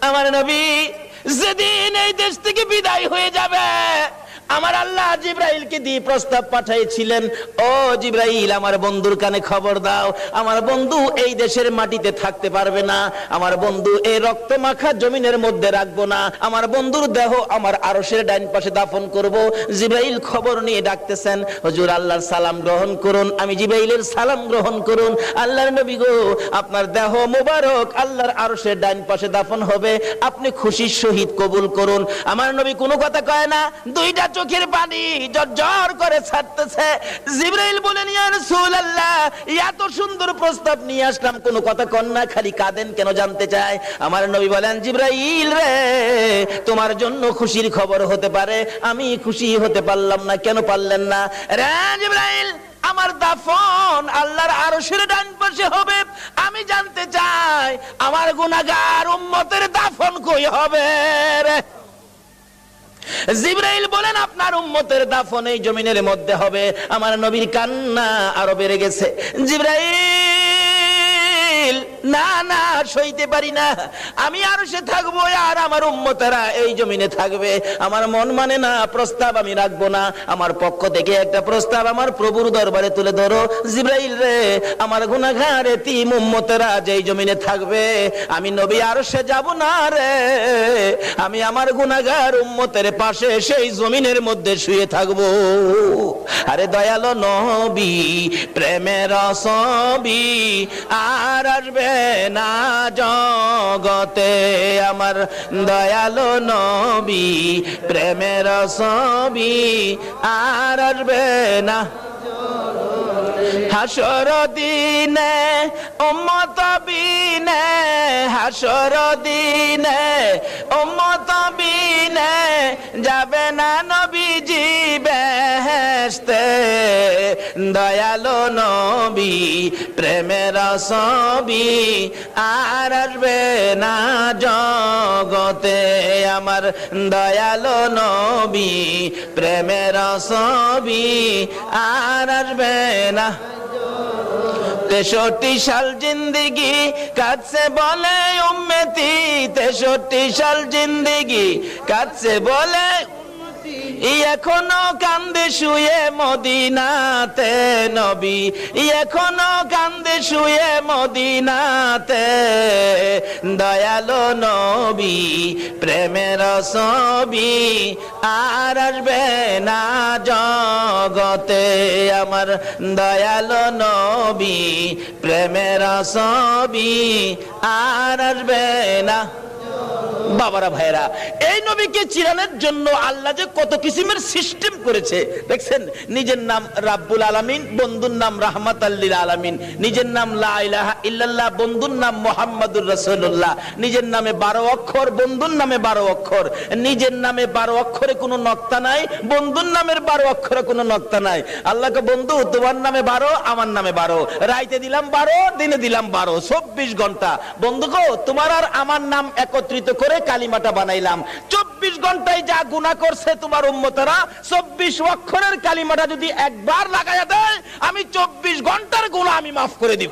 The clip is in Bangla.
আমার নবী যেদিন এই দেশ থেকে বিদায় হয়ে যাবে, আমার আল্লাহ জিব্রাইলকে দিয়ে প্রস্তাব পাঠিয়েছিলেন, ও জিব্রাইল আমার বন্ধুর কানে খবর দাও, আমার বন্ধু এই দেশের মাটিতে থাকতে পারবে না, আমার বন্ধু এই রক্ত মাখা জমিনের মধ্যে রাখবো না, আমার বন্ধুর দেহ আমার আরশের ডাইন পাশে দাফন করব। জিব্রাইল খবর নিয়ে ডাকতেছেন, হুজুর আল্লাহর সালাম গ্রহণ করুন। আমি জিব্রাইলের সালাম গ্রহণ করুন। আল্লাহর নবী গো, আপনার দেহ মোবারক আল্লাহর আরশের ডাইন পাশে দাফন হবে, আপনি খুশির সহিত কবুল করুন। আমার নবী কোনো কথা কয় না, দুইটা চোখের পানি জর্জর করে ছাড়তেছে। জিবরাইল বলেন, ইয়া রাসূলুল্লাহ, এত সুন্দর প্রস্তাব নিয়ে আসলাম, কোনো কথা কন না, খালি কাঁদেন কেন জানতে চাই। আমার নবী বলেন, জিবরাইল রে, তোমার জন্য খুশির খবর হতে পারে, আমি খুশি হতে পারলাম না। কেন পারলেন না? রে জিবরাইল, আমার দাফন আল্লাহর আরশের ডান পাশে হবে, আমি জানতে চাই আমার গুনাহগার উম্মতের দাফন কই হবে রে? জিবরাইল বলেন, আপনার উম্মতের দাফন এই জমিনের মধ্যে হবে। আমার নবীর কান্না আরো বেড়ে গেছে। জিবরাইল, না না, সইতে পারি না, আমি আরশে থাকবো আর আমার উম্মতেরা এই জমিনে থাকবে। আমার মন মানে না, প্রস্তাব আমি রাখবো না। আমার পক্ষ থেকে একটা প্রস্তাব আমার প্রভুর দরবারে তুলে ধরো। জিবরাইল রে, আমার গুনাহগার এতিম উম্মতেরা যেই জমিনে থাকবে, আমি নবী আরশে যাব না রে, আমি আমার গুনাহগার উম্মতের পাশে সেই জমিনের মধ্যে শুয়ে থাকবো। আরে দয়ালো নবী, প্রেমের ছবি আর আসবে না জগতে, আমার দয়ালো নবী, প্রেমের ছবি আর আসবে না। হাসর দিনে উম্মত বিনে, হাসর দিনে উম্মত বিনে যাবে না নবীজি বেহেশতে। দয়ালো নবী, প্রেমের ছবি আর আসবে না জগতে, আমার দয়ালো নবী, প্রেমের ছবি আর আসবে না। 63 সাল জিন্দেগি কাটছে বলে উম্মতি, 63 সাল জিন্দেগি কাটছে বলে, এখনো কান্দে শুয়ে মদিনাতে নবী, এখনো কান্দে শুয়ে মদিনাতে। দয়ালো নবী, প্রেমের ছবি আর আসবে না জগতে, আমার দয়ালো নবী, প্রেমের ছবি আর আসবে না। বাবারা ভাইরা, এই নবীকে চিরানোর জন্য আল্লাহ যে কত কিসিমের সিস্টেম করেছে দেখছেন। নিজের নাম রাব্বুল আলামিন, বন্ধুর নাম রাহমাতাল লিল আলামিন, নিজের নাম লা ইলাহা ইল্লাল্লাহ, বন্ধুর নাম মুহাম্মাদুর রাসূলুল্লাহ, নিজের নামে 12 অক্ষর, বন্ধুর নামে 12 অক্ষর, নিজের নামে 12 অক্ষরে কোনো নক্তা নাই, বন্ধুর নামের 12 অক্ষরে কোনো নক্তা নাই। আল্লাহকে বন্ধু, তোমার নামে 12, আমার নামে 12, রাইতে দিলাম 12, দিনে দিলাম 12, 24 ঘন্টা। বন্ধু গো, তোমার আর আমার নাম একত্রিত করে কালিমাটা বানাইলাম। 24 ঘন্টায় যা গুনাহ করছে তোমার উম্মতেরা, 24 অক্ষরের কালিমাটা যদি একবার লাগায়া দেয়, আমি 24 ঘন্টার গুনাহ আমি মাফ করে দিব।